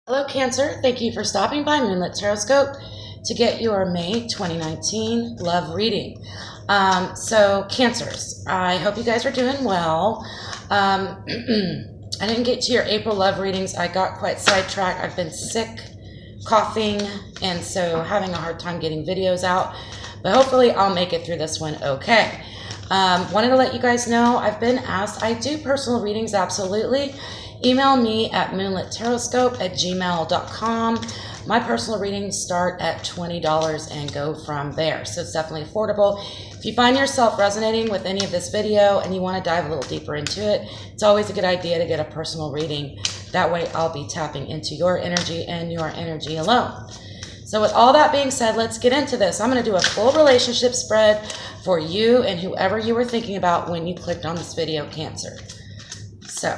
Hello, Cancer. Thank you for stopping by Moonlit Taroscope to get your May 2019 love reading. So, Cancers, I hope you guys are doing well. I didn't get to your April love readings. I got quite sidetracked. I've been sick, coughing, and so having a hard time getting videos out. But hopefully, I'll make it through this one okay. Wanted to let you guys know I've been asked. I do personal readings, absolutely. Email me at moonlittaroscope@gmail.com. My personal readings start at $20 and go from there. So it's definitely affordable. If you find yourself resonating with any of this video and you want to dive a little deeper into it, it's always a good idea to get a personal reading. That way I'll be tapping into your energy and your energy alone. So with all that being said, let's get into this. I'm going to do a full relationship spread for you and whoever you were thinking about when you clicked on this video, Cancer. So,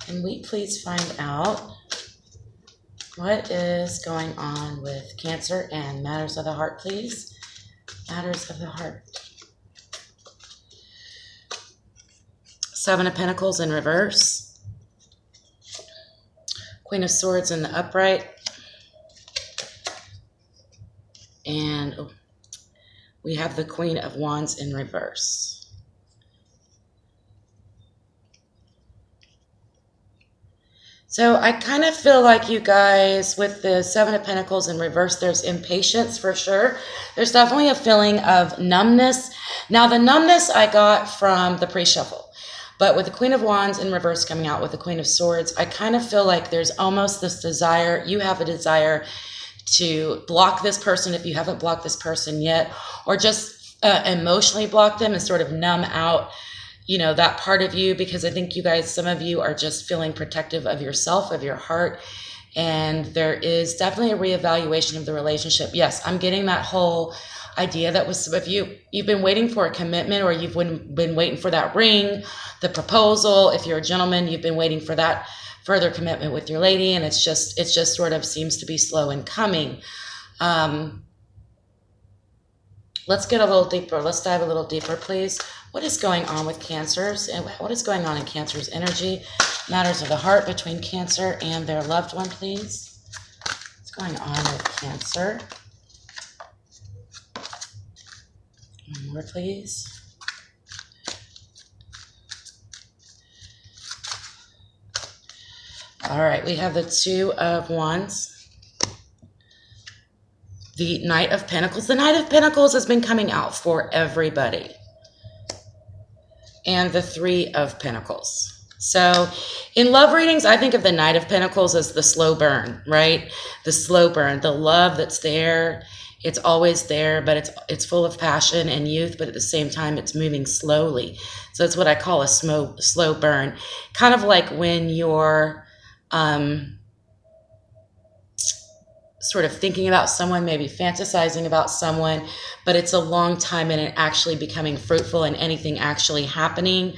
can we please find out what is going on with Cancer and matters of the heart, please? Matters of the heart. Seven of Pentacles in reverse. Queen of Swords in the upright. And we have the Queen of Wands in reverse. So I kind of feel like you guys, with the Seven of Pentacles in reverse, there's impatience for sure. There's definitely a feeling of numbness. Now, the numbness I got from the pre-shuffle. But with the Queen of Wands in reverse coming out with the Queen of Swords, I kind of feel like there's almost this desire. You have a desire to block this person if you haven't blocked this person yet. Or just emotionally block them and sort of numb out that part of you, because I think you guys, some of you are just feeling protective of yourself, of your heart, and there is definitely a reevaluation of the relationship. Yes, I'm getting that whole idea that was, if you've been waiting for a commitment, or you've been waiting for that ring, the proposal. If you're a gentleman, you've been waiting for that further commitment with your lady, and it's just sort of seems to be slow in coming. Let's get a little deeper. Let's dive a little deeper, please. What is going on with Cancers? And what is going on in Cancer's energy? Matters of the heart between Cancer and their loved one, please. What's going on with Cancer? One more, please. All right, we have the Two of Wands. The Knight of Pentacles. The Knight of Pentacles has been coming out for everybody. And the Three of Pentacles. So in love readings, I think of the Knight of Pentacles as the slow burn, right? The slow burn, the love that's there. It's always there, but it's full of passion and youth, but at the same time, it's moving slowly. So that's what I call a slow burn. Kind of like when you're sort of thinking about someone, maybe fantasizing about someone, but it's a long time in it actually becoming fruitful and anything actually happening.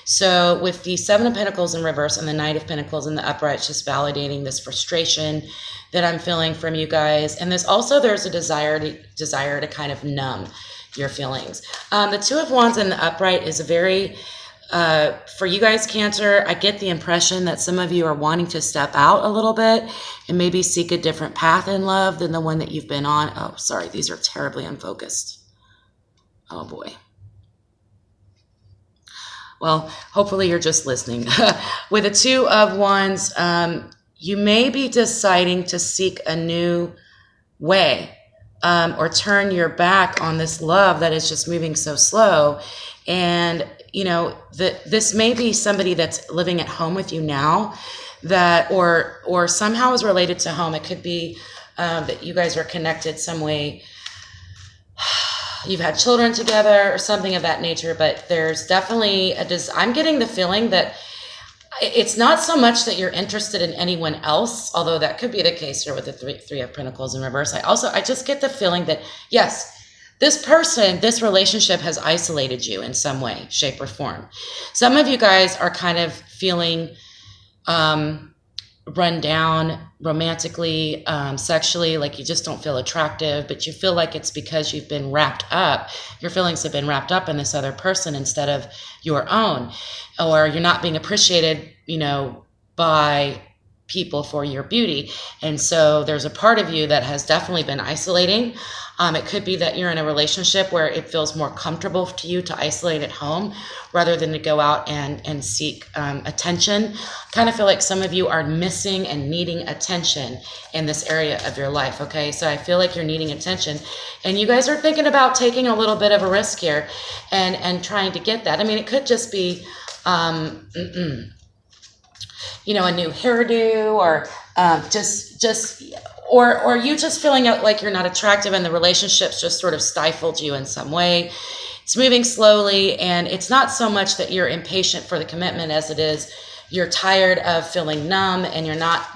So with the Seven of Pentacles in reverse and the Knight of Pentacles in the upright, just validating this frustration that I'm feeling from you guys. And there's a desire to kind of numb your feelings. The Two of Wands in the upright is a very, for you guys, Cancer, I get the impression that some of you are wanting to step out a little bit and maybe seek a different path in love than the one that you've been on. Oh, sorry, these are terribly unfocused. Oh boy. Well, hopefully you're just listening. With the Two of Wands, you may be deciding to seek a new way, or turn your back on this love that is just moving so slow. And this may be somebody that's living at home with you now, that or somehow is related to home. It could be that you guys are connected some way. You've had children together or something of that nature, but there's definitely I'm getting the feeling that it's not so much that you're interested in anyone else, although that could be the case here with the Three of Pentacles in reverse. I just get the feeling that, yes, this person, this relationship has isolated you in some way, shape, or form. Some of you guys are kind of feeling run down romantically, sexually, like you just don't feel attractive, but you feel like it's because you've been wrapped up. Your feelings have been wrapped up in this other person instead of your own, or you're not being appreciated, by people for your beauty. And so there's a part of you that has definitely been isolating. It could be that you're in a relationship where it feels more comfortable to you to isolate at home rather than to go out and seek attention. I kind of feel like some of you are missing and needing attention in this area of your life, okay? So I feel like you're needing attention. And you guys are thinking about taking a little bit of a risk here and trying to get that. I mean, it could just be, you know, a new hairdo or or you just feeling like you're not attractive and the relationship's just sort of stifled you in some way. It's moving slowly, and it's not so much that you're impatient for the commitment as it is you're tired of feeling numb, and you're not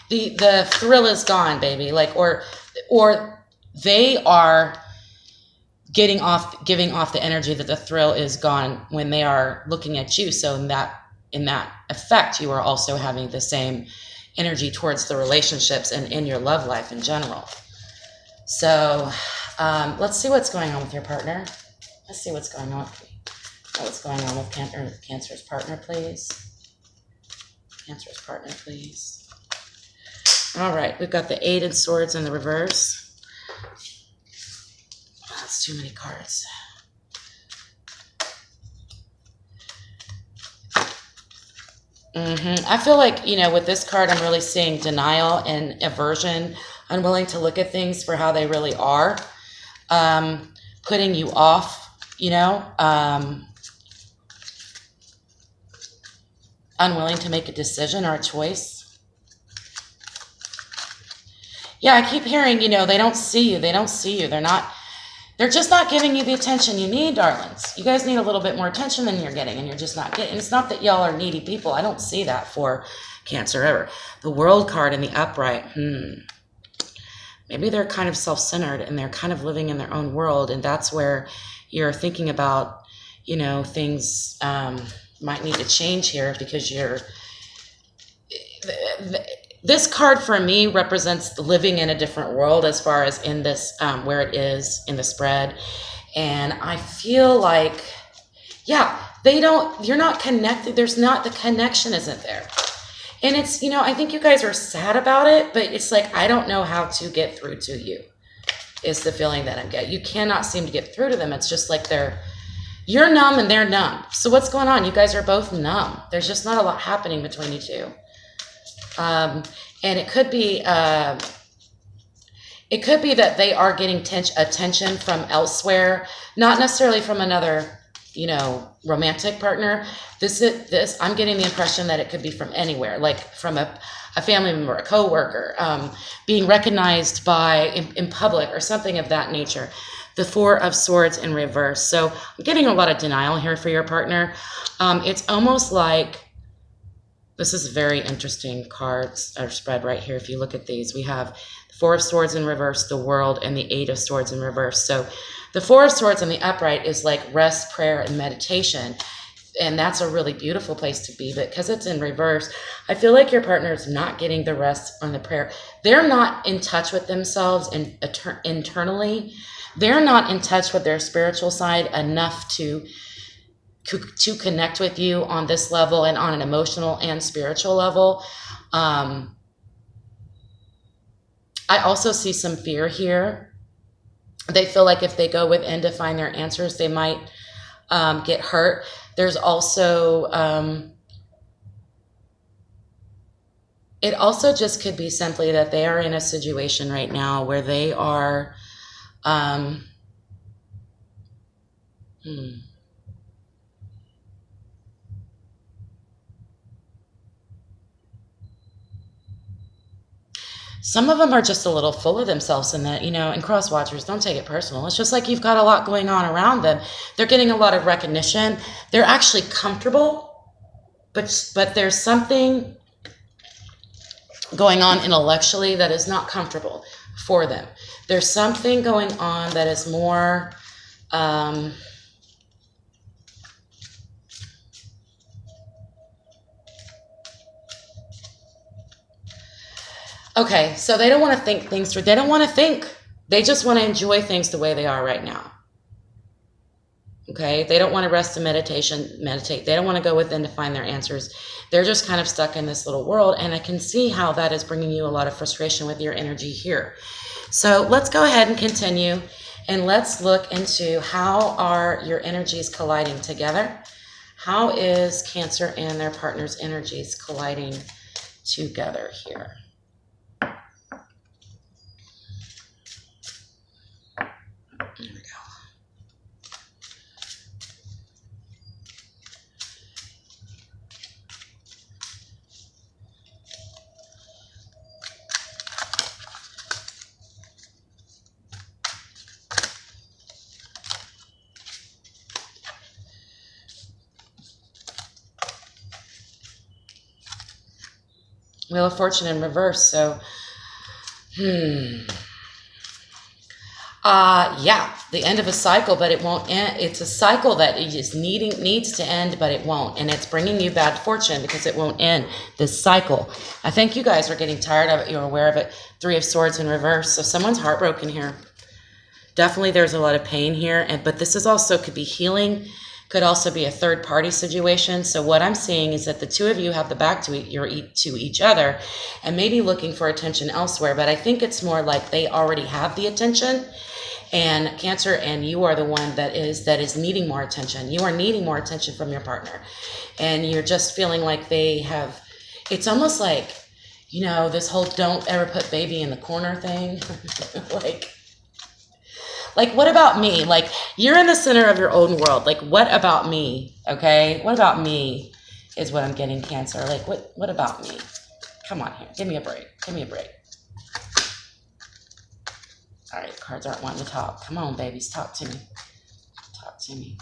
the thrill is gone, baby. Like or they are giving off the energy that the thrill is gone when they are looking at you. So in that effect, you are also having the same energy towards the relationships and in your love life in general. So let's see what's going on with your partner. Let's see what's going on. What's going on with Cancer's partner, please. Cancer's partner, please. All right, we've got the 8 of Swords in the reverse. That's too many cards. I feel like, you know, with this card, I'm really seeing denial and aversion, unwilling to look at things for how they really are, putting you off, you know, unwilling to make a decision or a choice. Yeah, I keep hearing, you know, they don't see you. They don't see you. They're just not giving you the attention you need, darlings. You guys need a little bit more attention than you're getting, and you're just not getting. It's not that y'all are needy people. I don't see that for Cancer ever. The World card in the upright. Maybe they're kind of self-centered, and they're kind of living in their own world, and that's where you're thinking about, you know, things might need to change here because you're... This card for me represents living in a different world as far as in this, where it is in the spread. And I feel like, yeah, you're not connected. The connection isn't there. And it's, you know, I think you guys are sad about it, but it's like, I don't know how to get through to you is the feeling that I'm getting. You cannot seem to get through to them. It's just like you're numb and they're numb. So what's going on? You guys are both numb. There's just not a lot happening between you two. And it could be that they are getting attention from elsewhere, not necessarily from another, you know, romantic partner. I'm getting the impression that it could be from anywhere, like from a family member, a coworker, being recognized in public or something of that nature. The 4 of Swords in reverse. So I'm getting a lot of denial here for your partner. It's almost like, this is very interesting cards or spread right here. If you look at these, we have the 4 of Swords in reverse, the World, and the 8 of Swords in reverse. So the 4 of Swords in the upright is like rest, prayer, and meditation. And that's a really beautiful place to be. But because it's in reverse, I feel like your partner is not getting the rest on the prayer. They're not in touch with themselves internally. They're not in touch with their spiritual side enough to connect with you on this level and on an emotional and spiritual level. I also see some fear here. They feel like if they go within to find their answers, they might get hurt. There's also, it also just could be simply that they are in a situation right now where they are, some of them are just a little full of themselves in that, you know, and cross watchers, don't take it personal. It's just like you've got a lot going on around them. They're getting a lot of recognition. They're actually comfortable, but there's something going on intellectually that is not comfortable for them. There's something going on that is more, okay, so they don't want to think things through. They don't want to think. They just want to enjoy things the way they are right now. Okay, they don't want to rest and meditate. They don't want to go within to find their answers. They're just kind of stuck in this little world, and I can see how that is bringing you a lot of frustration with your energy here. So let's go ahead and continue, and let's look into how are your energies colliding together. How is Cancer and their partner's energies colliding together here? There we go. Wheel of Fortune in reverse. So, yeah, the end of a cycle, but it won't end. It's a cycle that is needs to end, but it won't. And it's bringing you bad fortune because it won't end this cycle. I think you guys are getting tired of it. You're aware of it. Three of Swords in reverse. So someone's heartbroken here. Definitely there's a lot of pain here. But this is also could be healing. Could also be a third party situation. So what I'm seeing is that the two of you have the back to each other and maybe looking for attention elsewhere. But I think it's more like they already have the attention, and Cancer, and you are the one that is needing more attention. You are needing more attention from your partner, and you're just feeling like they have. It's almost like, you know, this whole don't ever put baby in the corner thing. Like, what about me? Like, you're in the center of your own world. Like, what about me? Okay? What about me is what I'm getting, Cancer. Like, what about me? Come on here. Give me a break. Give me a break. All right, cards aren't wanting to talk. Come on, babies. Talk to me. Talk to me.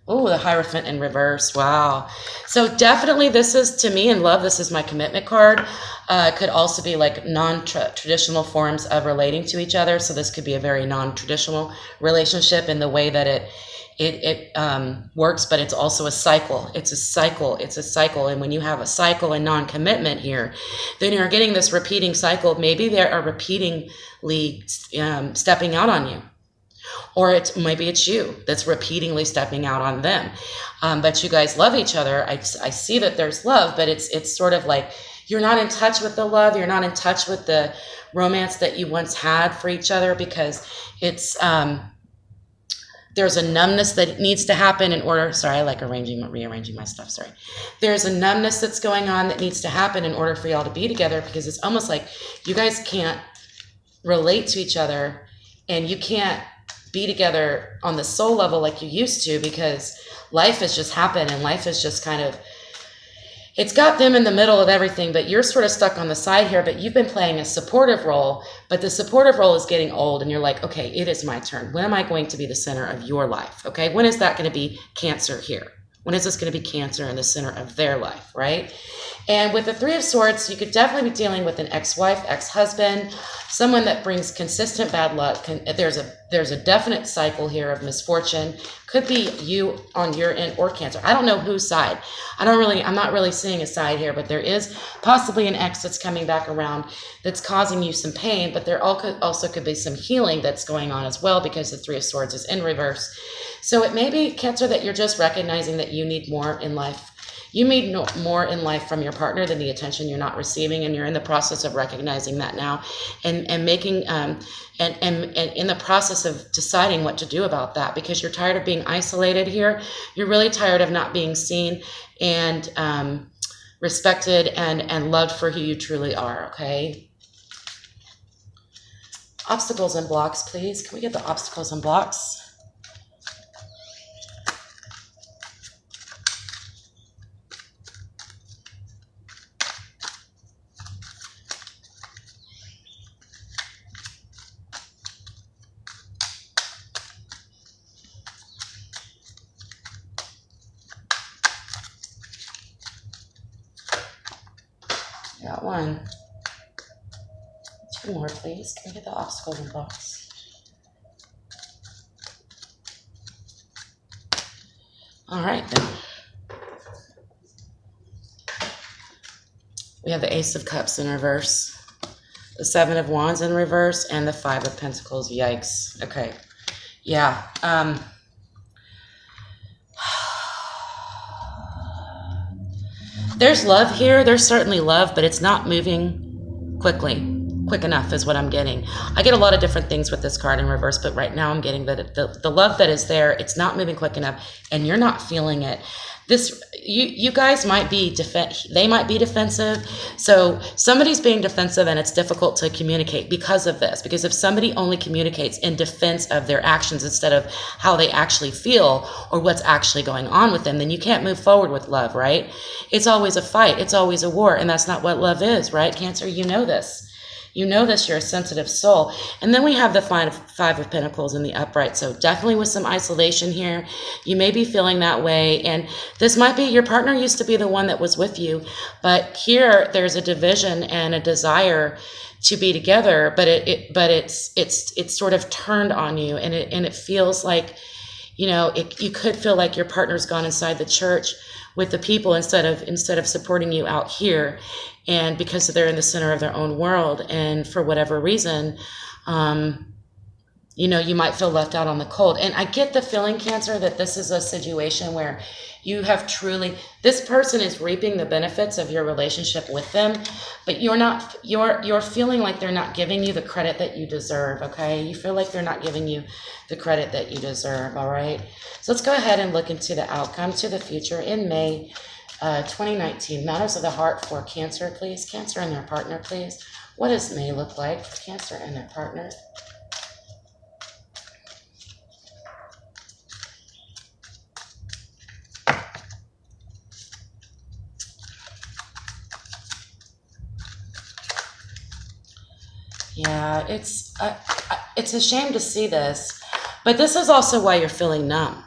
Oh, the Hierophant in reverse. Wow. So definitely this is, to me in love, this is my commitment card. It could also be like non-traditional forms of relating to each other. So this could be a very non-traditional relationship in the way that it works, but it's also a cycle. It's a cycle. It's a cycle. And when you have a cycle and non-commitment here, then you're getting this repeating cycle. Maybe they are repeatedly stepping out on you. Or maybe it's you that's repeatedly stepping out on them. But you guys love each other. I see that there's love, but it's sort of like you're not in touch with the love. You're not in touch with the romance that you once had for each other, because it's there's a numbness that needs to happen in order. Sorry, I like rearranging my stuff. Sorry. There's a numbness that's going on that needs to happen in order for y'all to be together, because it's almost like you guys can't relate to each other, and you can't be together on the soul level like you used to, because life has just happened, and life is just kind of, it's got them in the middle of everything, but you're sort of stuck on the side here. But you've been playing a supportive role, but the supportive role is getting old, and you're like, okay, it is my turn. When am I going to be the center of your life? Okay, when is that going to be Cancer here? When is this going to be Cancer in the center of their life, right? And with the Three of Swords, you could definitely be dealing with an ex-wife, ex-husband, someone that brings consistent bad luck. There's a definite cycle here of misfortune. Could be you on your end or Cancer. I don't know whose side. I'm not really seeing a side here, but there is possibly an ex that's coming back around that's causing you some pain, but there also could be some healing that's going on as well, because the Three of Swords is in reverse. So it may be, Cancer, that you're just recognizing that you need more in life. You need more in life from your partner than the attention you're not receiving, and you're in the process of recognizing that now, and making and in the process of deciding what to do about that, because you're tired of being isolated here. You're really tired of not being seen and respected and loved for who you truly are. Okay. Obstacles and blocks, please. Can we get the obstacles and blocks? Got one. Two more, please. Can we get the obstacles and blocks? All right, then. We have the Ace of Cups in reverse, the Seven of Wands in reverse, and the Five of Pentacles. Yikes. Okay. Yeah. There's love here. There's certainly love, but it's not moving quick enough is what I'm getting. I get a lot of different things with this card in reverse, but right now I'm getting that the love that is there, it's not moving quick enough, and you're not feeling it. You guys might be they might be defensive. So somebody's being defensive, and it's difficult to communicate because of this. Because if somebody only communicates in defense of their actions instead of how they actually feel or what's actually going on with them, then you can't move forward with love, right? It's always a fight. It's always a war, and that's not what love is, right? Cancer, you know this. You know this, you're a sensitive soul. And then we have the Five of Pentacles in the upright. So definitely with some isolation here. You may be feeling that way. And this might be, your partner used to be the one that was with you. But here there's a division and a desire to be together. But it's sort of turned on you. And it feels like, you could feel like your partner's gone inside the church with the people instead of supporting you out here. And because they're in the center of their own world, and for whatever reason, you might feel left out on the cold. And I get the feeling, Cancer, that this is a situation where you have this person is reaping the benefits of your relationship with them, but you're feeling like they're not giving you the credit that you deserve, okay? You feel like they're not giving you the credit that you deserve, all right? So let's go ahead and look into the outcome to the future in May 2019. Matters of the heart for Cancer, please. Cancer and their partner, please. What does May look like for Cancer and their partner? Yeah, it's a shame to see this, but this is also why you're feeling numb.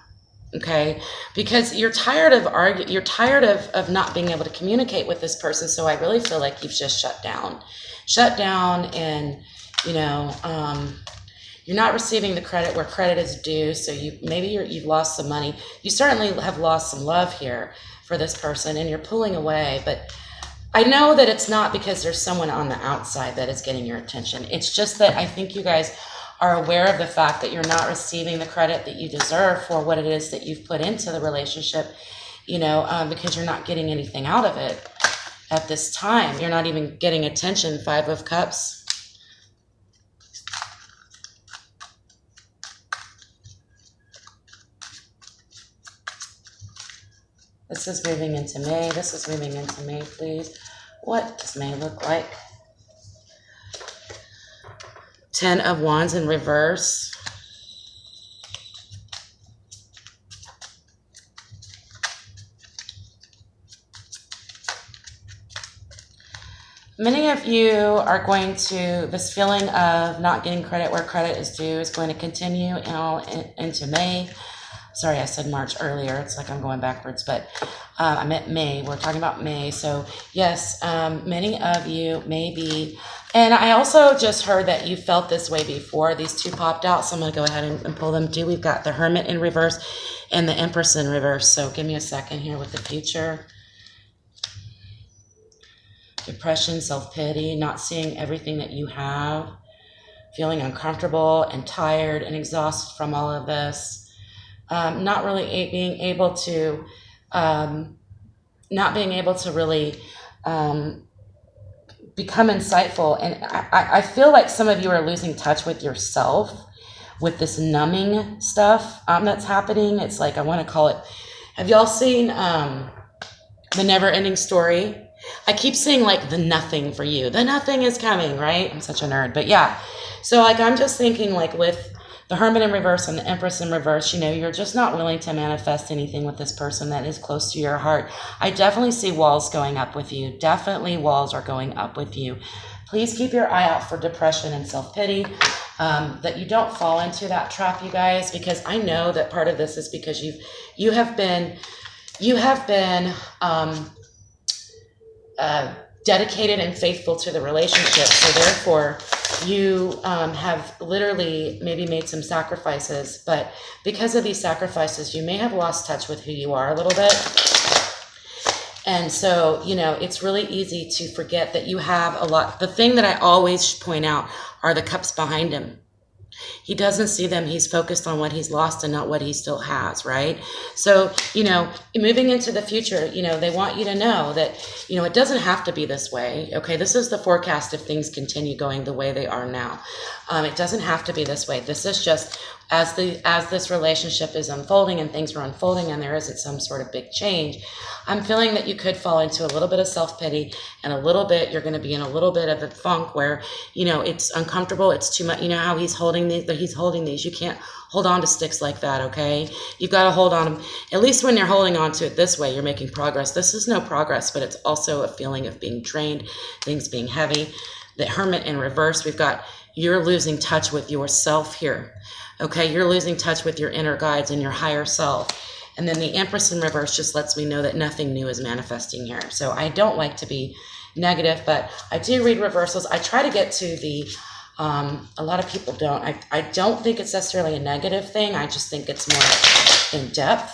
Okay, because you're tired of not being able to communicate with this person. So I really feel like you've just shut down, and you're not receiving the credit where credit is due. So you've lost some money. You certainly have lost some love here for this person, and you're pulling away. But I know that it's not because there's someone on the outside that is getting your attention. It's just that I think you guys are aware of the fact that you're not receiving the credit that you deserve for what it is that you've put into the relationship, because you're not getting anything out of it at this time. You're not even getting attention. Five of Cups. This is moving into May. This is moving into May, please. What does May look like? 10 of Wands in reverse. Many of you are going to, this feeling of not getting credit where credit is due is going to continue into May. Sorry, I said March earlier. It's like I'm going backwards, but I meant May. We're talking about May. So yes, many of you may be, and I also just heard that you felt this way before. These two popped out, so I'm going to go ahead and pull them too. We've got the Hermit in reverse and the Empress in reverse. So give me a second here with the future. Depression, self-pity, not seeing everything that you have, feeling uncomfortable and tired and exhausted from all of this. Not really being able to really become insightful. And I feel like some of you are losing touch with yourself with this numbing stuff that's happening. It's like, I want to call it, have y'all seen The Never Ending Story? I keep seeing like the nothing for you. The nothing is coming, right? I'm such a nerd, but yeah. So like, I'm just thinking like with the Hermit in reverse and the Empress in reverse, you're just not willing to manifest anything with this person that is close to your heart. I definitely see walls going up with you. Definitely walls are going up with you. Please keep your eye out for depression and self-pity, that you don't fall into that trap, you guys, because I know that part of this is because you have been dedicated and faithful to the relationship. So therefore, you have literally maybe made some sacrifices, but because of these sacrifices, you may have lost touch with who you are a little bit. And so, it's really easy to forget that you have a lot. The thing that I always point out are the cups behind him. He doesn't see them. He's focused on what he's lost and not what he still has, right? So, moving into the future, they want you to know that, it doesn't have to be this way. Okay, this is the forecast if things continue going the way they are now. It doesn't have to be this way. This is just as this relationship is unfolding and things are unfolding and there isn't some sort of big change. I'm feeling that you could fall into a little bit of self-pity and a little bit, you're going to be in a little bit of a funk where, it's uncomfortable. It's too much. You know how he's holding these. You can't hold on to sticks like that. Okay. You've got to hold on them. At least when you're holding on to it this way, you're making progress. This is no progress, but it's also a feeling of being drained, things being heavy. The Hermit in reverse, we've got, you're losing touch with yourself here. Okay. You're losing touch with your inner guides and your higher self. And then the Empress in reverse just lets me know that nothing new is manifesting here. So I don't like to be negative, but I do read reversals. I try to get to the, a lot of people don't. I don't think it's necessarily a negative thing. I just think it's more in depth.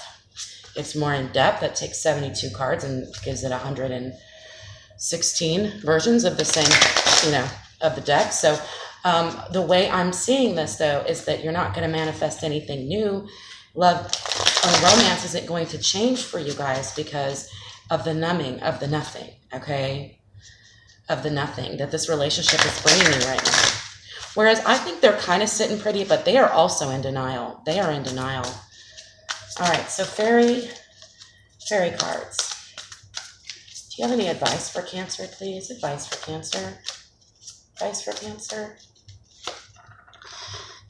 It's more in depth. That takes 72 cards and gives it 116 versions of the same, of the deck. So the way I'm seeing this, though, is that you're not going to manifest anything new. Love or romance isn't going to change for you guys because of the numbing of the nothing, okay? Of the nothing that this relationship is bringing you right now. Whereas I think they're kind of sitting pretty, but they are also in denial. They are in denial. All right, so fairy cards. Do you have any advice for Cancer, please? Advice for Cancer. Advice for Cancer.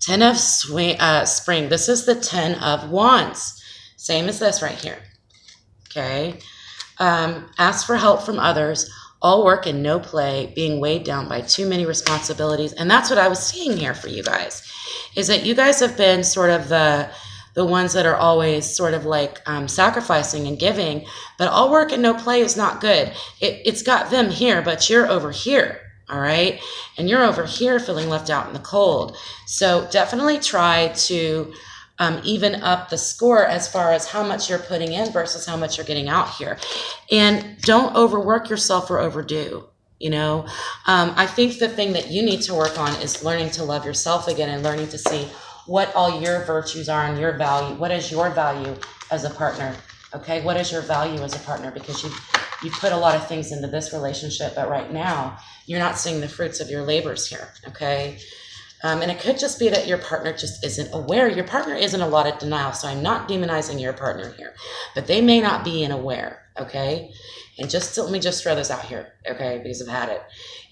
10 of Spring. This is the 10 of Wands. Same as this right here. Okay. Ask for help from others. All work and no play. Being weighed down by too many responsibilities. And that's what I was seeing here for you guys. Is that you guys have been sort of the ones that are always sort of like sacrificing and giving. But all work and no play is not good. It's got them here, but you're over here. All right. And you're over here feeling left out in the cold. So definitely try to even up the score as far as how much you're putting in versus how much you're getting out here. And don't overwork yourself or overdo. I think the thing that you need to work on is learning to love yourself again and learning to see what all your virtues are and your value. What is your value as a partner? Okay. What is your value as a partner? Because you put a lot of things into this relationship, but right now you're not seeing the fruits of your labors here, okay? And it could just be that your partner just isn't aware. Your partner is in a lot of denial, so I'm not demonizing your partner here, but they may not be aware, okay? And let me just throw this out here, okay, because I've had it.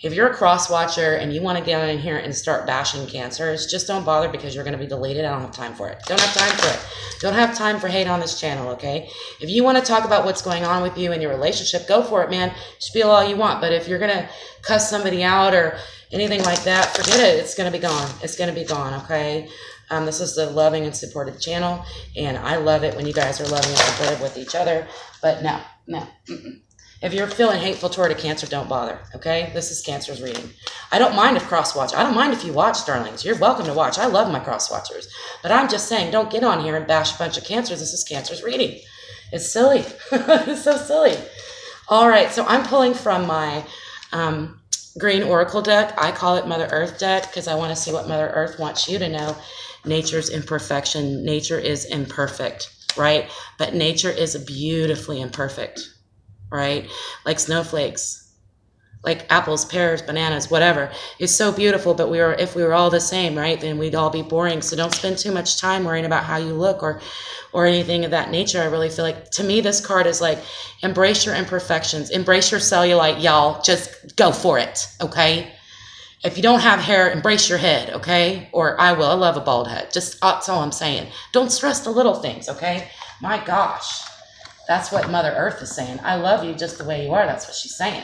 If you're a cross watcher and you want to get in here and start bashing Cancers, just don't bother because you're going to be deleted. I don't have time for it. Don't have time for it. Don't have time for hate on this channel, okay? If you want to talk about what's going on with you and your relationship, go for it, man. Spiel all you want. But if you're going to cuss somebody out or anything like that, forget it. It's going to be gone. It's going to be gone, okay? This is the loving and supportive channel, and I love it when you guys are loving and supportive with each other. But no. If you're feeling hateful toward a Cancer, don't bother, okay? This is Cancer's reading. I don't mind if cross-watch. I don't mind if you watch, darlings. You're welcome to watch. I love my cross-watchers. But I'm just saying, don't get on here and bash a bunch of Cancers. This is Cancer's reading. It's silly. It's so silly. All right, so I'm pulling from my green oracle deck. I call it Mother Earth deck because I want to see what Mother Earth wants you to know. Nature's imperfection. Nature is imperfect, right? But nature is beautifully imperfect. Right? Like snowflakes, like apples, pears, bananas, whatever. It's so beautiful, but if we were all the same, right, then we'd all be boring. So don't spend too much time worrying about how you look or anything of that nature. I really feel like, to me, this card is like, embrace your imperfections, embrace your cellulite, y'all. Just go for it, okay? If you don't have hair, embrace your head, okay? Or I will. I love a bald head. That's all I'm saying. Don't stress the little things, okay? My gosh. That's what Mother Earth is saying. I love you just the way you are. That's what she's saying.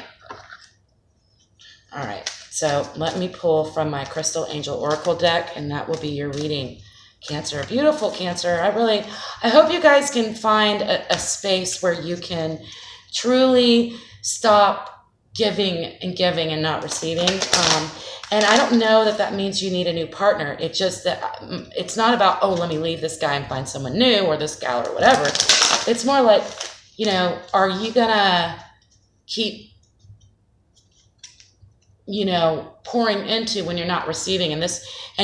All right. So let me pull from my Crystal Angel Oracle deck, and that will be your reading. Cancer. Beautiful Cancer. I hope you guys can find a space where you can truly stop giving and not receiving. And I don't know that means you need a new partner. It's just that it's not about, oh, let me leave this guy and find someone new or this gal or whatever. It's more like, are you going to keep, pouring into when you're not receiving. And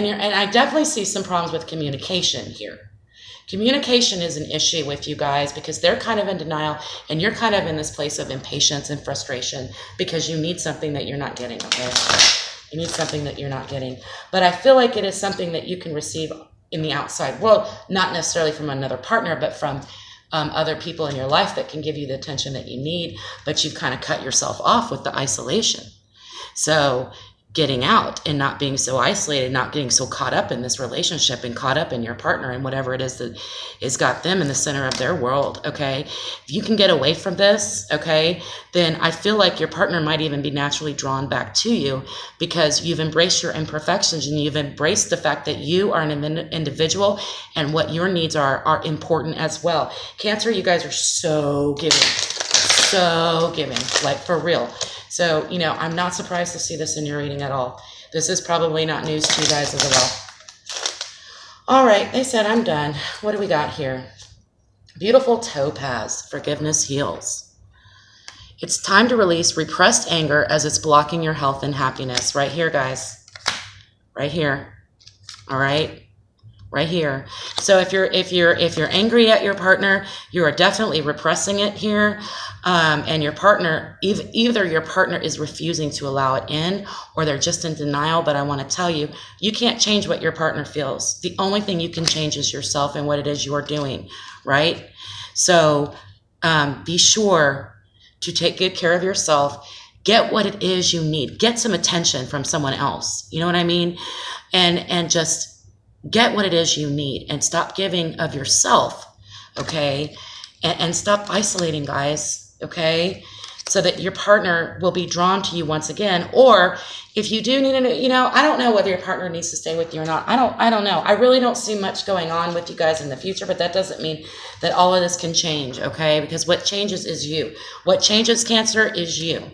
I definitely see some problems with communication here. Communication is an issue with you guys because they're kind of in denial and you're kind of in this place of impatience and frustration because you need something that you're not getting, okay? You need something that you're not getting. But I feel like it is something that you can receive in the outside world, not necessarily from another partner, but from other people in your life that can give you the attention that you need, but you've kind of cut yourself off with the isolation. So getting out and not being so isolated, not getting so caught up in this relationship and caught up in your partner and whatever it is that has got them in the center of their world, okay? If you can get away from this, okay, then I feel like your partner might even be naturally drawn back to you because you've embraced your imperfections and you've embraced the fact that you are an individual and what your needs are important as well. Cancer, you guys are so giving, like for real. So, you know, I'm not surprised to see this in your reading at all. This is probably not news to you guys as well. All right, they said I'm done. What do we got here? Beautiful topaz, forgiveness heals. It's time to release repressed anger as it's blocking your health and happiness. Right here, guys. Right here. All right. Right here. So if you're angry at your partner, you are definitely repressing it here, and your partner, either your partner is refusing to allow it in, or they're just in denial. But I want to tell you, you can't change what your partner feels. The only thing you can change is yourself and what it is you're doing, right? So be sure to take good care of yourself. Get what it is you need. Get some attention from someone else. You know what I mean? And just get what it is you need and stop giving of yourself, okay? And stop isolating, guys, okay? So that your partner will be drawn to you once again. Or if you do need to, you know, I don't know whether your partner needs to stay with you or not. I don't know. I really don't see much going on with you guys in the future, but that doesn't mean that all of this can change, okay? Because what changes is you. What changes, Cancer, is you.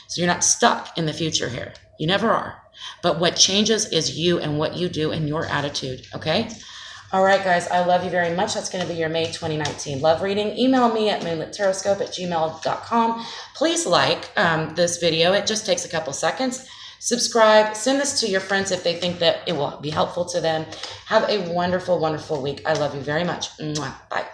So you're not stuck in the future here. You never are. But what changes is you and what you do and your attitude, okay? All right, guys, I love you very much. That's going to be your May 2019 love reading. Email me at moonlittaroscope@gmail.com. Please like this video. It just takes a couple seconds. Subscribe. Send this to your friends if they think that it will be helpful to them. Have a wonderful, wonderful week. I love you very much. Mwah. Bye.